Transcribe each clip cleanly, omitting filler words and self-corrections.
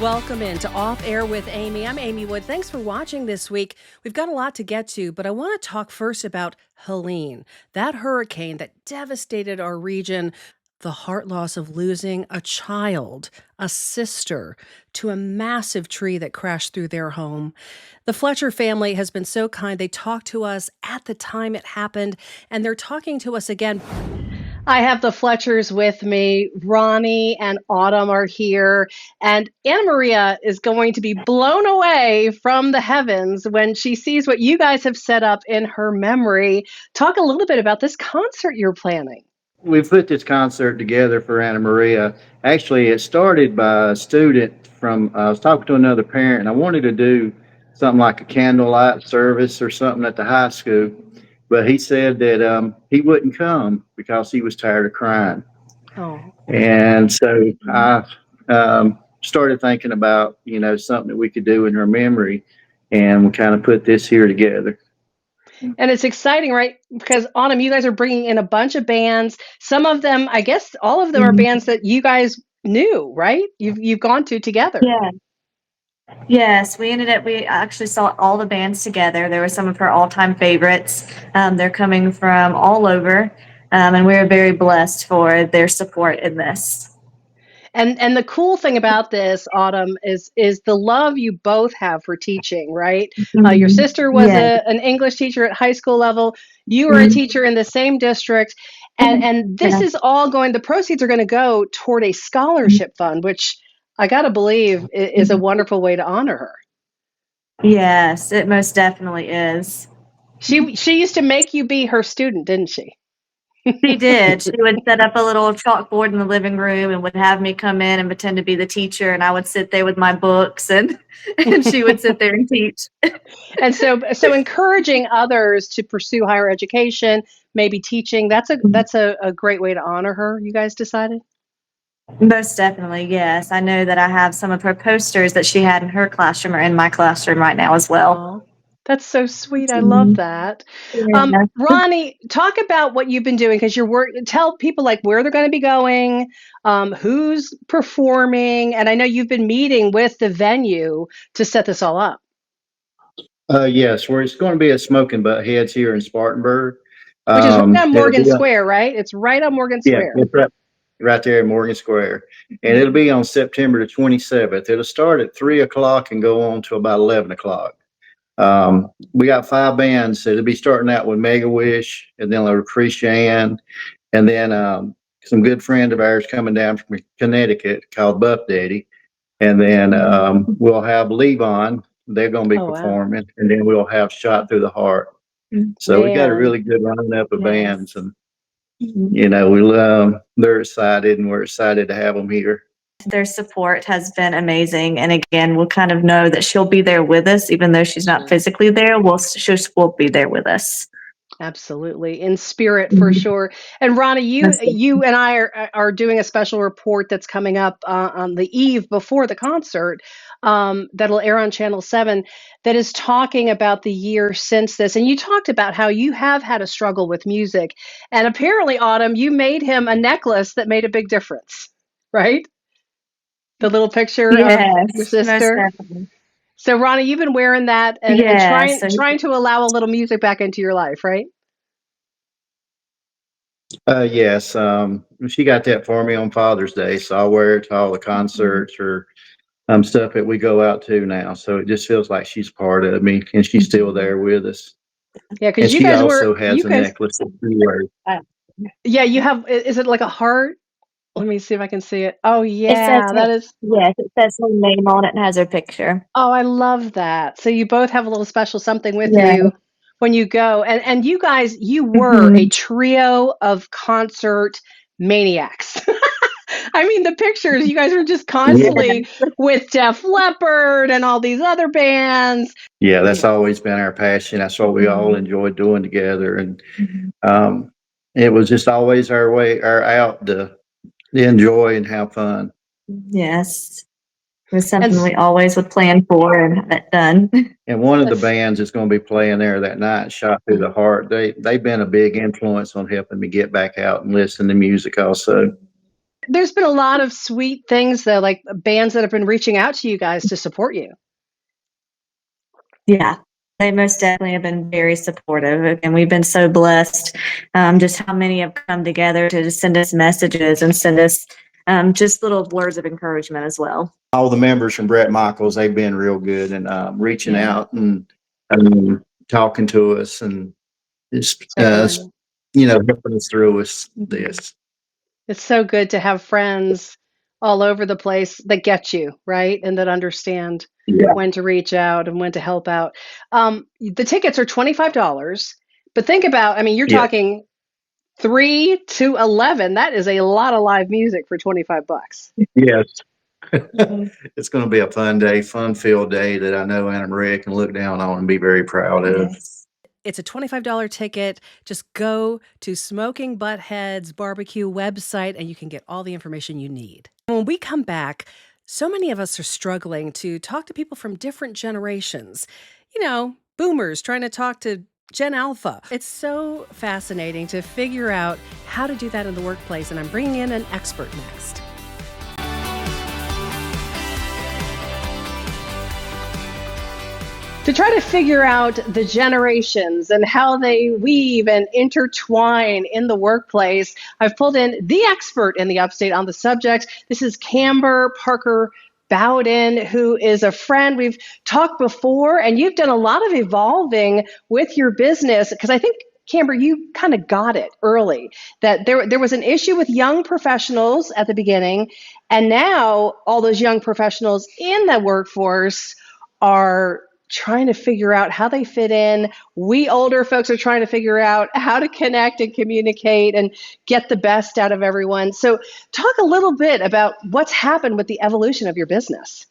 Welcome into Off Air with Amy. I'm Amy Wood. Thanks for watching this week. We've got a lot to get to, but I want to talk first about Helene, that hurricane that devastated our region, the heart loss of losing a child, a sister, to a massive tree that crashed through their home. The Fletcher family has been so kind. They talked to us at the time it happened, and they're talking to us again. I have the Fletchers with me. Ronnie and Autumn are here. And Anna Maria is going to be blown away from the heavens when she sees what you guys have set up in her memory. Talk a little bit about this concert you're planning. We put this concert together for Anna Maria. Actually, it started by a student from, I was talking to another parent, and I wanted to do something like a candlelight service or something at the high school. But he said that he wouldn't come because he was tired of crying. Oh. And so I started thinking about, something that we could do in her memory, and we kind of put this here together. And it's exciting, right? Because Autumn, you guys are bringing in a bunch of bands. Some of them, I guess, all of them are bands that you guys knew, right? You've gone to together. Yeah. Yes, we actually saw all the bands together. There were some of her all-time favorites. They're coming from all over, and we're very blessed for their support in this. And the cool thing about this, Autumn, is the love you both have for teaching, right? Your sister was an English teacher at high school level. You were a teacher in the same district. And this is all the proceeds are going to go toward a scholarship fund, which I got to believe is a wonderful way to honor her. Yes, it most definitely is. She used to make you be her student, didn't she? She did. She would set up a little chalkboard in the living room and would have me come in and pretend to be the teacher, and I would sit there with my books and she would sit there and teach. And so encouraging others to pursue higher education, maybe teaching, that's a great way to honor her, you guys decided? Most definitely, yes. I know that I have some of her posters that she had in her classroom or in my classroom right now as well. Oh, that's so sweet. I love that. Yeah. Ronnie, talk about what you've been doing, because tell people like where they're going to be going, who's performing, and I know you've been meeting with the venue to set this all up. Yes, where it's going to be at Smoking Butt Heads here in Spartanburg. Which is right on Morgan Square, right? It's right on Morgan Square. Yeah, it's right there in Morgan Square. And it'll be on September the 27th. It'll start at 3 o'clock and go on to about 11 o'clock. We got 5 bands. So it'll be starting out with Mega Wish, and then Little Christian, and then some good friend of ours coming down from Connecticut called Buff Daddy. And then we'll have Levon. They're going to be performing. Wow. And then we'll have Shot Through the Heart. So we got a really good lineup of bands, and they're excited, and we're excited to have them here. Their support has been amazing, and again, we'll kind of know that she'll be there with us, even though she's not physically there. She'll be there with us. Absolutely, in spirit for sure. And Ronnie, you and I are doing a special report that's coming up on the eve before the concert that'll air on Channel 7 that is talking about the year since this. And you talked about how you have had a struggle with music, and apparently, Autumn, you made him a necklace that made a big difference, right? The little picture of your sister. So, Ronnie, you've been wearing that and trying to allow a little music back into your life, right? Yes. She got that for me on Father's Day, so I'll wear it to all the concerts or stuff that we go out to now. So it just feels like she's part of me, and she's still there with us. Yeah, because she also has a necklace that she wears. Yeah, you have. Is it like a heart? Let me see if I can see it. Oh, yeah, that is. Yes, it says her name on it and has her picture. Oh, I love that. So you both have a little special something with you when you go. And you guys, you were a trio of concert maniacs. I mean, the pictures, you guys were just constantly with Def Leppard and all these other bands. Yeah, that's always been our passion. That's what we all enjoyed doing together. And it was just always our out to enjoy and have fun. Yes. It was something we always would plan for and have it done. And one of the bands that's going to be playing there that night, Shot Through the Heart, they've been a big influence on helping me get back out and listen to music also. There's been a lot of sweet things though, like bands that have been reaching out to you guys to support you. Yeah, they most definitely have been very supportive, and we've been so blessed, just how many have come together to just send us messages and send us just little words of encouragement as well. All the members from Brett Michaels, they've been real good and reaching Yeah. out and talking to us and just So helping us through this. it's so good to have friends all over the place that get you, right? And that understand Yeah. when to reach out and when to help out. The tickets are $25, but think about, I mean, you're Yeah. talking 3 to 11. That is a lot of live music for 25 bucks. Yes. Mhm. It's going to be a fun day, fun filled day that I know Anna Maria can look down on and be very proud of. Yes. It's a $25 ticket. Just go to Smoking Butt Heads BBQ website and you can get all the information you need. When we come back, so many of us are struggling to talk to people from different generations. You know, boomers trying to talk to Gen Alpha. It's so fascinating to figure out how to do that in the workplace, and I'm bringing in an expert next. To try to figure out the generations and how they weave and intertwine in the workplace, I've pulled in the expert in the upstate on the subject. This is Kamber Parker Bowden, who is a friend. We've talked before, and you've done a lot of evolving with your business, because I think, Kamber, you kind of got it early, that there was an issue with young professionals at the beginning, and now all those young professionals in the workforce are trying to figure out how they fit in. We older folks are trying to figure out how to connect and communicate and get the best out of everyone. So talk a little bit about what's happened with the evolution of your business.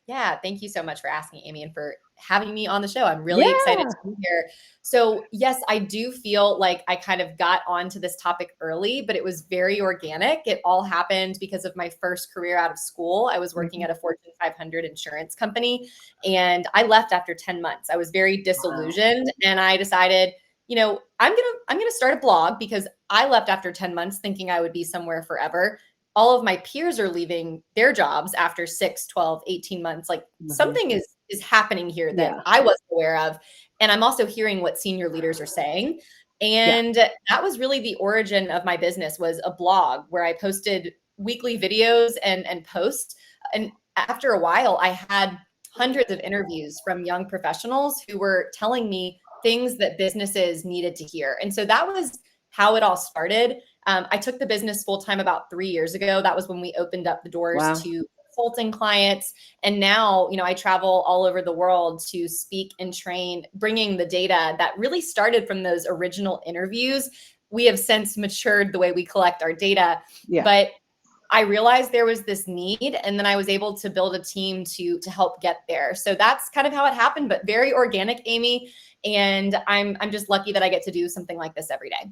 Yeah, thank you so much for asking, Amy, and for having me on the show. I'm really excited Yeah. to be here. So, yes, I do feel like I kind of got onto this topic early, but it was very organic. It all happened because of my first career out of school. I was working at a Fortune 500 insurance company, and I left after 10 months. I was very disillusioned, and I decided, I'm gonna start a blog because I left after 10 months thinking I would be somewhere forever. All of my peers are leaving their jobs after 6, 12, 18 months. Like something is happening here that Yeah. I wasn't aware of. And I'm also hearing what senior leaders are saying. Yeah. And that was really the origin of my business, was a blog where I posted weekly videos and posts. And after a while, I had hundreds of interviews from young professionals who were telling me things that businesses needed to hear. And so that was how it all started. I took the business full time about 3 years ago. That was when we opened up the doors Wow. to consulting clients. And now, I travel all over the world to speak and train, bringing the data that really started from those original interviews. We have since matured the way we collect our data, Yeah. but I realized there was this need, and then I was able to build a team to help get there. So that's kind of how it happened, but very organic, Amy. And I'm just lucky that I get to do something like this every day.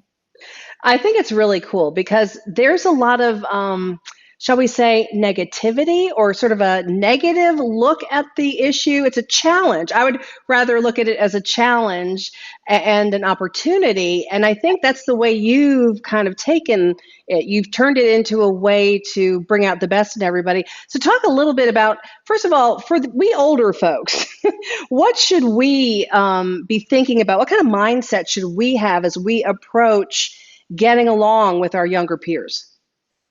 I think it's really cool because there's a lot of, shall we say, negativity or sort of a negative look at the issue. It's a challenge. I would rather look at it as a challenge and an opportunity. And I think that's the way you've kind of taken it. You've turned it into a way to bring out the best in everybody. So talk a little bit about, first of all, we older folks, what should we be thinking about? What kind of mindset should we have as we approach getting along with our younger peers?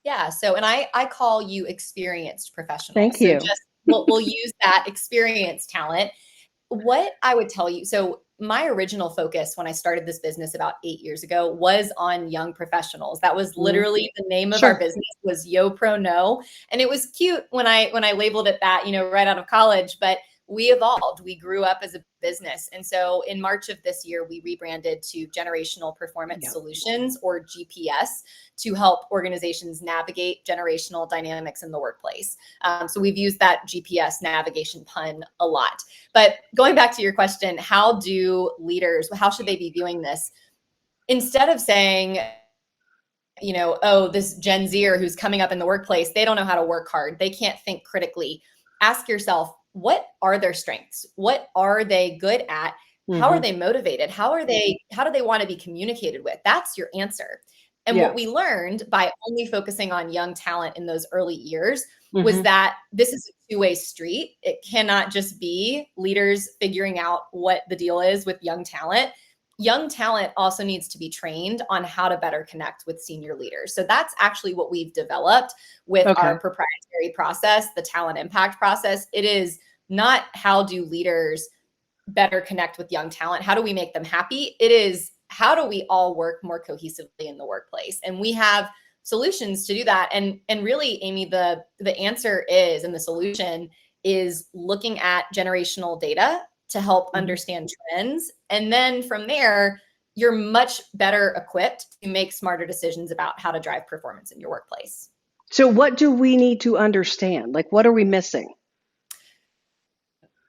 Yeah. So, and I call you experienced professionals. Thank So you. just we'll use that experienced talent. What I would tell you, so my original focus when I started this business about 8 years ago was on young professionals. That was literally the name of our Sure. business, was Yo Pro No. And it was cute when I labeled it that, right out of college, but we evolved. We grew up as a business. And so in March of this year, we rebranded to Generational Performance Yeah. Solutions, or GPS, to help organizations navigate generational dynamics in the workplace. So we've used that GPS navigation pun a lot. But going back to your question, how should they be viewing this? Instead of saying, oh, this Gen Zer who's coming up in the workplace, they don't know how to work hard, they can't think critically. Ask yourself, what are their strengths? What are they good at? How are Mhm. they motivated? How do they want to be communicated with? That's your answer. And Yeah. what we learned by only focusing on young talent in those early years was Mhm. that this is a two-way street. It cannot just be leaders figuring out what the deal is with young talent. Young talent also needs to be trained on how to better connect with senior leaders. So that's actually what we've developed with Okay. our proprietary process, the talent impact process. It is not how do leaders better connect with young talent? How do we make them happy? It is how do we all work more cohesively in the workplace? And we have solutions to do that. And really, Amy, the answer is, and the solution is looking at generational data to help understand trends. And then from there, you're much better equipped to make smarter decisions about how to drive performance in your workplace. So what do we need to understand? Like, what are we missing?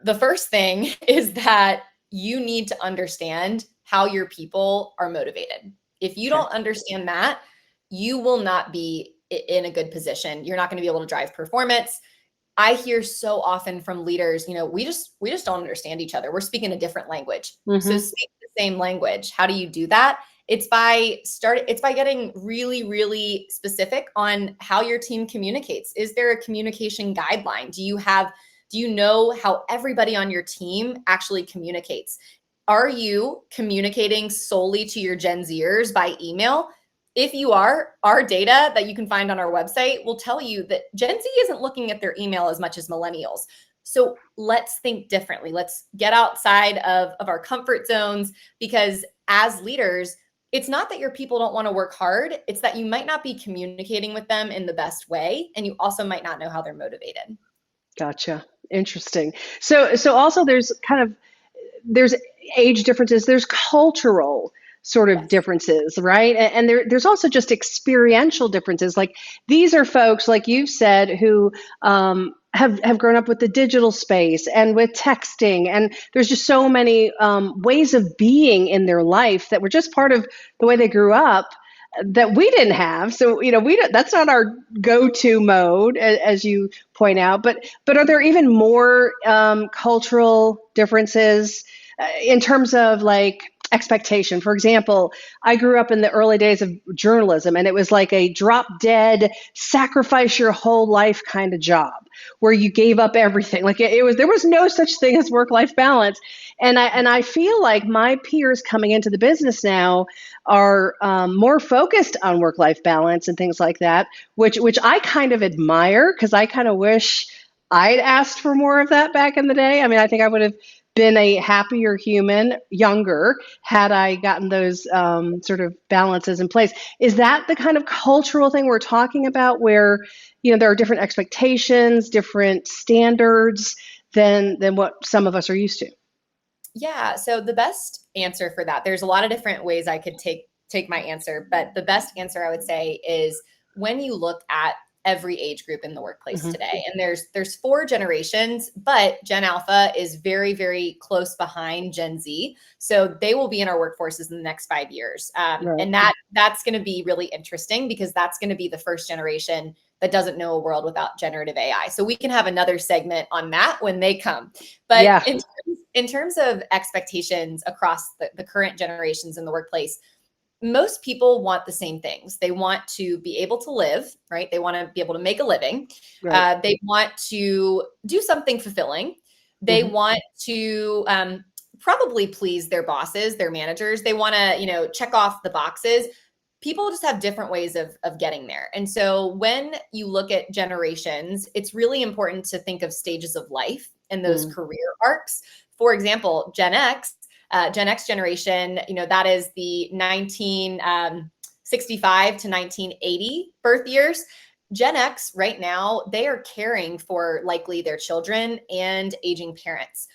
The first thing is that you need to understand how your people are motivated. If you don't understand that, you will not be in a good position. You're not going to be able to drive performance. I hear so often from leaders, we just don't understand each other. We're speaking a different language. So speak the same language. How do you do that? It's by getting really, really specific on how your team communicates. Is there a communication guideline? Do you know how everybody on your team actually communicates? Are you communicating solely to your Gen Zers by email? If you are, our data that you can find on our website will tell you that Gen Z isn't looking at their email as much as millennials. So let's think differently. Let's get outside of our comfort zones, because as leaders, it's not that your people don't want to work hard. It's that you might not be communicating with them in the best way. And you also might not know how they're motivated. Gotcha. Interesting. So also there's age differences, there's cultural sort of Yes. differences, right? And there's also just experiential differences. Like these are folks, like you've said, who have grown up with the digital space and with texting, and there's just so many ways of being in their life that were just part of the way they grew up that we didn't have. So we don't, that's not our go-to mode, as you point out. But are there even more cultural differences in terms of like expectation? For example, I grew up in the early days of journalism, and it was like a drop dead, sacrifice your whole life kind of job where you gave up everything. Like there was no such thing as work-life balance. And I feel like my peers coming into the business now are more focused on work-life balance and things like that, which I kind of admire, because I kind of wish I'd asked for more of that back in the day. I mean, I think I would have been a happier human, younger, had I gotten those sort of balances in place. Is that the kind of cultural thing we're talking about, where there are different expectations, different standards than what some of us are used to? Yeah. So the best answer for that, there's a lot of different ways I could take my answer, but the best answer I would say is when you look at every age group in the workplace today, and there's 4 generations, but Gen Alpha is very, very close behind Gen Z. So they will be in our workforces in the next 5 years. Right. And that's going to be really interesting, because that's going to be the first generation that doesn't know a world without generative AI. So we can have another segment on that when they come. But Yeah. in terms of expectations across the current generations in the workplace, most people want the same things. They want to be able to live, right? They want to be able to make a living. Right. They want to do something fulfilling. They want to probably please their bosses, their managers. They want to, check off the boxes. People just have different ways of getting there. And so when you look at generations, it's really important to think of stages of life and those career arcs. For example, Gen X generation, that is the 1965 to 1980 birth years. Gen X right now, they are caring for likely their children and aging parents.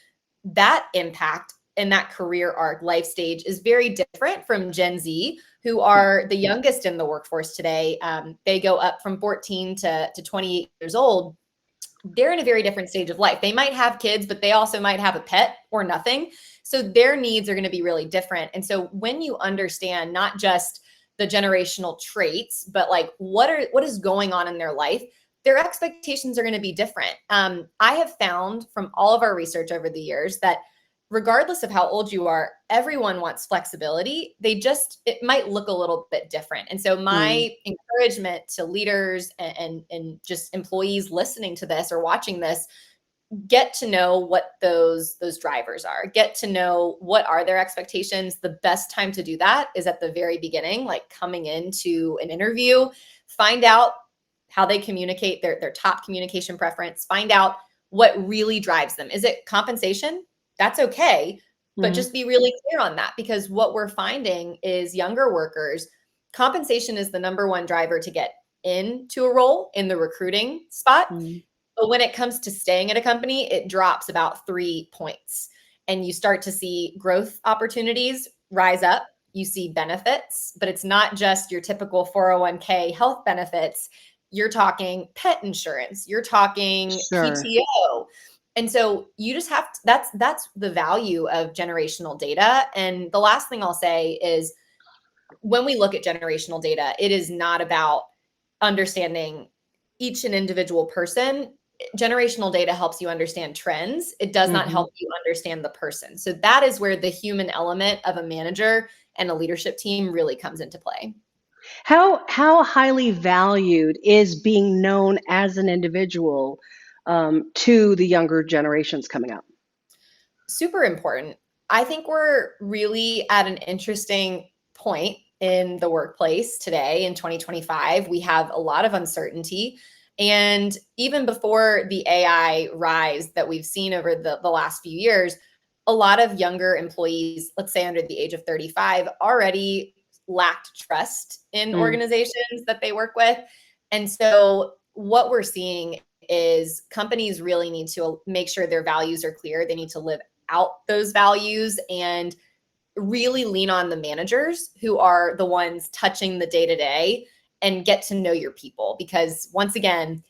That impact in that career arc life stage is very different from Gen Z, who are the youngest in the workforce today. They go up from 14 to 28 years old. They're in a very different stage of life. They might have kids, but they also might have a pet or nothing. So their needs are going to be really different. And so when you understand not just the generational traits, but like what is going on in their life, their expectations are going to be different. I have found from all of our research over the years that regardless of how old you are, everyone wants flexibility. It might look a little bit different. And so my encouragement to leaders and just employees listening to this or watching this, get to know what those drivers are, get to know what are their expectations. The best time to do that is at the very beginning, like coming into an interview. Find out how they communicate, their top communication preference. Find out what really drives them. Is it compensation? That's okay, but just be really clear on that, because what we're finding is younger workers, compensation is the number one driver to get into a role in the recruiting spot. But when it comes to staying at a company, it drops about 3 points, and you start to see growth opportunities rise up. You see benefits, but it's not just your typical 401k health benefits. You're talking pet insurance, you're talking PTO. And so you just have to, that's the value of generational data. And the last thing I'll say is, when we look at generational data, it is not about understanding each and individual person. Generational data helps you understand trends. It does not help you understand the person. So that is where the human element of a manager and a leadership team really comes into play. How highly valued is being known as an individual to the younger generations coming up? Super important. I think we're really at an interesting point in the workplace today in 2025. We have a lot of uncertainty. And even before the AI rise that we've seen over the last few years, a lot of younger employees, let's say under the age of 35, already lacked trust in organizations that they work with. And so what we're seeing is companies really need to make sure their values are clear. They need to live out those values and really lean on the managers who are the ones touching the day-to-day and get to know your people. Because once again,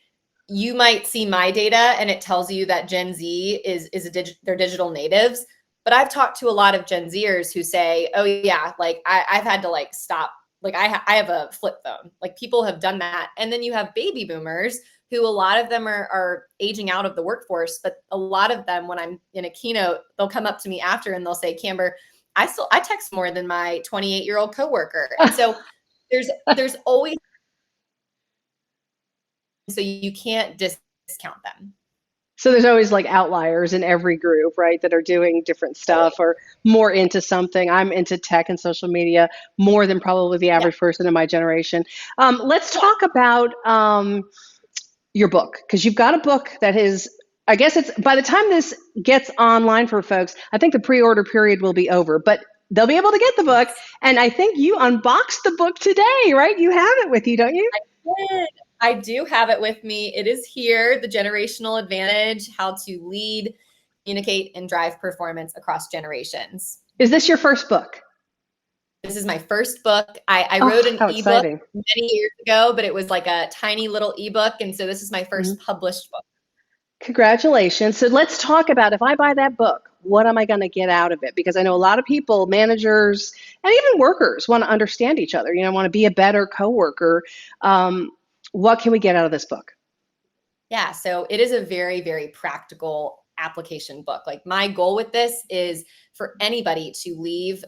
you might see my data and it tells you that Gen Z they're digital natives. But I've talked to a lot of Gen Zers who say, oh yeah, like I've had to like stop. Like I have a flip phone. Like people have done that. And then you have baby boomers who, a lot of them are aging out of the workforce. But a lot of them, when I'm in a keynote, they'll come up to me after and they'll say, Kamber, I text more than my 28-year-old coworker. And so there's always, so you can't discount them. So there's always like outliers in every group, right, that are doing different stuff or more into something. I'm into tech and social media more than probably the average person in my generation. Let's talk about your book, because you've got a book that is, I guess it's, by the time this gets online for folks, I think the pre-order period will be over, but they'll be able to get the book. And I think you unboxed the book today, right? You have it with you, don't you? I did. I do have it with me. It is here, The Generational Advantage, How to Lead, Communicate, and Drive Performance Across Generations. Is this your first book? This is my first book. I wrote an ebook many years ago, but it was like a tiny little ebook. And so this is my first published book. Congratulations. So let's talk about, if I buy that book, what am I going to get out of it? Because I know a lot of people, managers, and even workers want to understand each other, want to be a better coworker. What can we get out of this book? Yeah, so it is a very, very practical application book. Like, my goal with this is for anybody to leave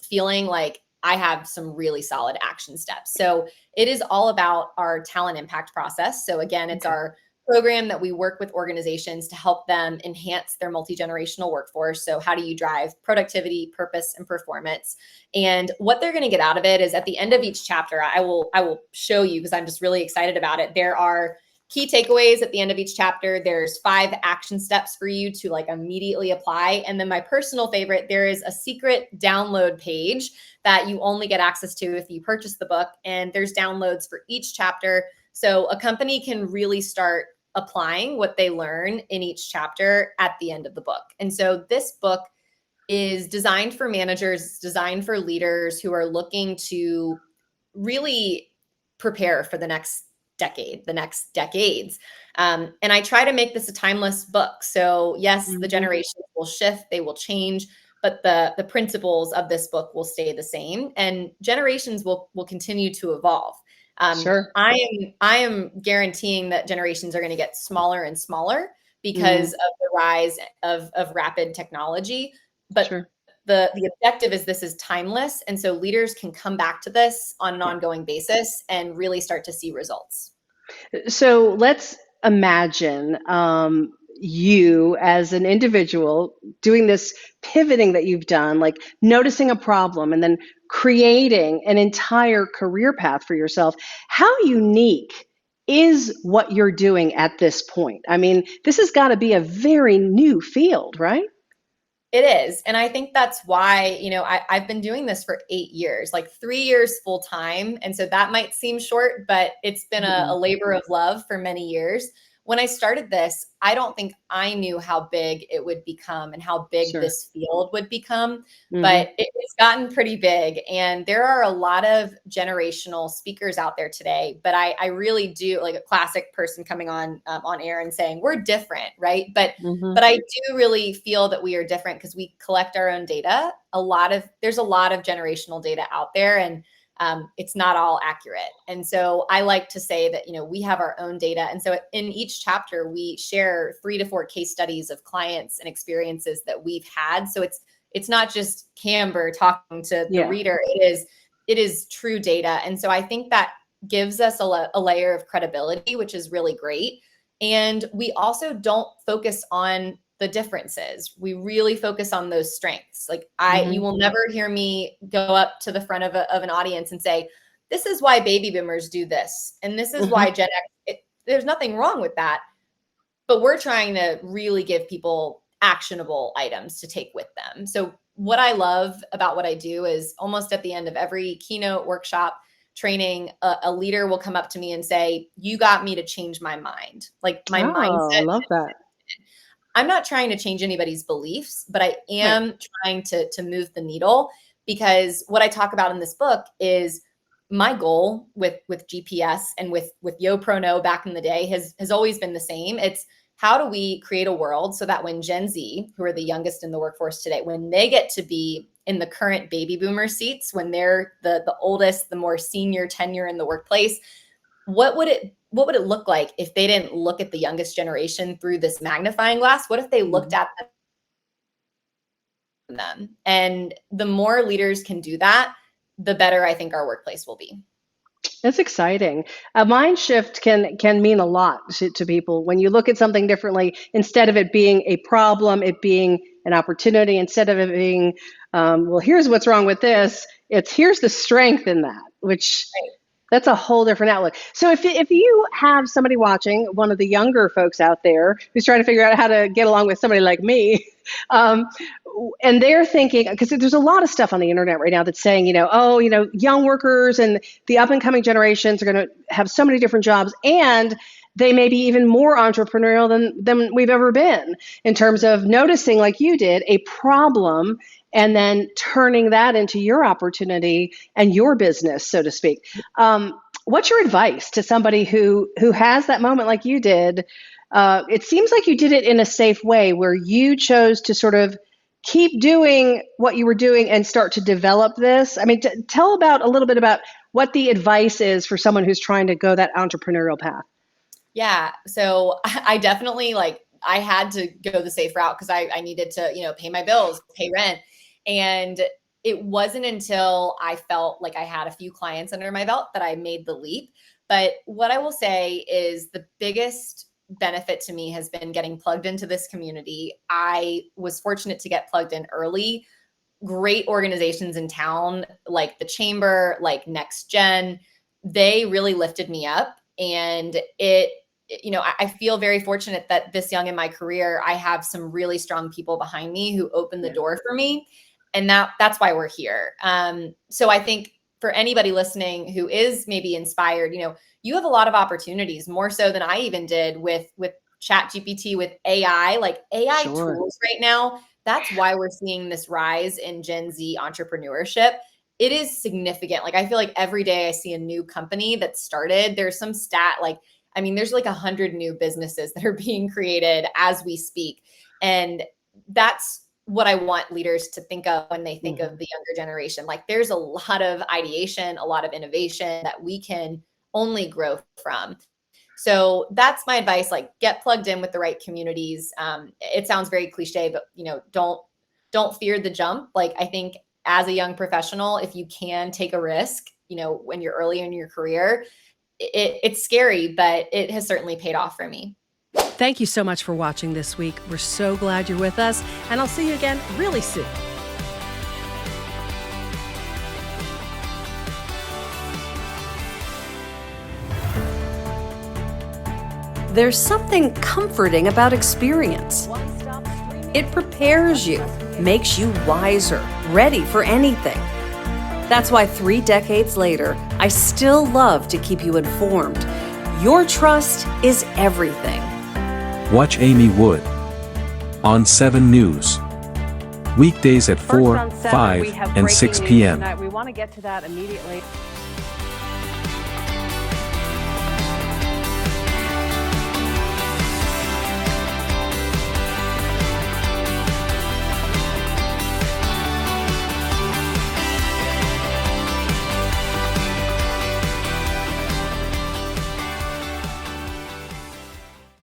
feeling like I have some really solid action steps. So it is all about our talent impact process. So again, it's our program that we work with organizations to help them enhance their multi-generational workforce. So how do you drive productivity, purpose, and performance? And what they're going to get out of it is, at the end of each chapter, I will show you, because I'm just really excited about it. There are key takeaways at the end of each chapter. There's 5 action steps for you to like immediately apply. And then my personal favorite, there is a secret download page that you only get access to if you purchase the book. And there's downloads for each chapter. So a company can really start applying what they learn in each chapter at the end of the book. And so this book is designed for managers, designed for leaders who are looking to really prepare for the next decade, the next decades. And I try to make this a timeless book. So yes, the generations will shift, they will change, but the principles of this book will stay the same, and generations will continue to evolve. I am guaranteeing that generations are going to get smaller and smaller because of the rise of rapid technology, but Sure. the objective is this is timeless. And so leaders can come back to this on an ongoing basis and really start to see results. So let's imagine you as an individual doing this pivoting that you've done, like noticing a problem and then creating an entire career path for yourself. How unique is what you're doing at this point? I mean, this has got to be a very new field, right? It is. And I think that's why, I've been doing this for 8 years, like 3 years full time. And so that might seem short, but it's been a labor of love for many years. When I started this, I don't think I knew how big it would become and how big Sure. this field would become, but it's gotten pretty big. And there are a lot of generational speakers out there today, but I really do, like a classic person coming on air and saying, we're different, right? But I do really feel that we are different because we collect our own data. There's a lot of generational data out there, and it's not all accurate. And so I like to say that, we have our own data. And so in each chapter, we share 3 to 4 case studies of clients and experiences that we've had. So it's not just Kamber talking to the reader. It is true data. And so I think that gives us a layer of credibility, which is really great. And we also don't focus on the differences. We really focus on those strengths. Like you will never hear me go up to the front of an audience and say, this is why baby boomers do this. And this is why Gen X, there's nothing wrong with that. But we're trying to really give people actionable items to take with them. So what I love about what I do is almost at the end of every keynote, workshop, training, a leader will come up to me and say, you got me to change my mind. Like my mindset. I love that. I'm not trying to change anybody's beliefs, but I am trying to move the needle, because what I talk about in this book is my goal with GPS and with YoProKnow back in the day has always been the same. It's how do we create a world so that when Gen Z, who are the youngest in the workforce today, when they get to be in the current baby boomer seats, when they're the oldest, the more senior tenure in the workplace, what would it look like if they didn't look at the youngest generation through this magnifying glass? What if they looked at them? And the more leaders can do that, the better I think our workplace will be. That's exciting. A mind shift can mean a lot to people. When you look at something differently, instead of it being a problem, it being an opportunity, instead of it being, well, here's what's wrong with this, it's here's the strength in that, which that's a whole different outlook. So if you have somebody watching, one of the younger folks out there who's trying to figure out how to get along with somebody like me, and they're thinking, because there's a lot of stuff on the internet right now that's saying, young workers and the up and coming generations are going to have so many different jobs, and they may be even more entrepreneurial than we've ever been in terms of noticing, like you did, a problem and then turning that into your opportunity and your business, so to speak. What's your advice to somebody who has that moment like you did? It seems like you did it in a safe way where you chose to sort of keep doing what you were doing and start to develop this. I mean, tell a little bit about what the advice is for someone who's trying to go that entrepreneurial path. Yeah. So I definitely I had to go the safe route because I needed to, pay my bills, pay rent. And it wasn't until I felt like I had a few clients under my belt that I made the leap. But what I will say is the biggest benefit to me has been getting plugged into this community. I was fortunate to get plugged in early. Great organizations in town, like the Chamber, like Next Gen, they really lifted me up. And I feel very fortunate that this young in my career, I have some really strong people behind me who opened the door for me. And that's why we're here. So I think for anybody listening who is maybe inspired, you have a lot of opportunities, more so than I even did with ChatGPT, with AI, like AI tools right now. That's why we're seeing this rise in Gen Z entrepreneurship. It is significant. Like I feel like every day I see a new company that started. There's some stat there's 100 new businesses that are being created as we speak. And that's what I want leaders to think of when they think of the younger generation. Like there's a lot of ideation, a lot of innovation that we can only grow from. So that's my advice. Like, get plugged in with the right communities. It sounds very cliche, but don't fear the jump. Like, I think as a young professional, if you can take a risk, when you're early in your career, it's scary, but it has certainly paid off for me. Thank you so much for watching this week. We're so glad you're with us, and I'll see you again really soon. There's something comforting about experience. It prepares you, makes you wiser, ready for anything. That's why 3 decades later, I still love to keep you informed. Your trust is everything. Watch Amy Wood on 7 News. Weekdays at 4, 5, and 6 p.m. We want to get to that immediately.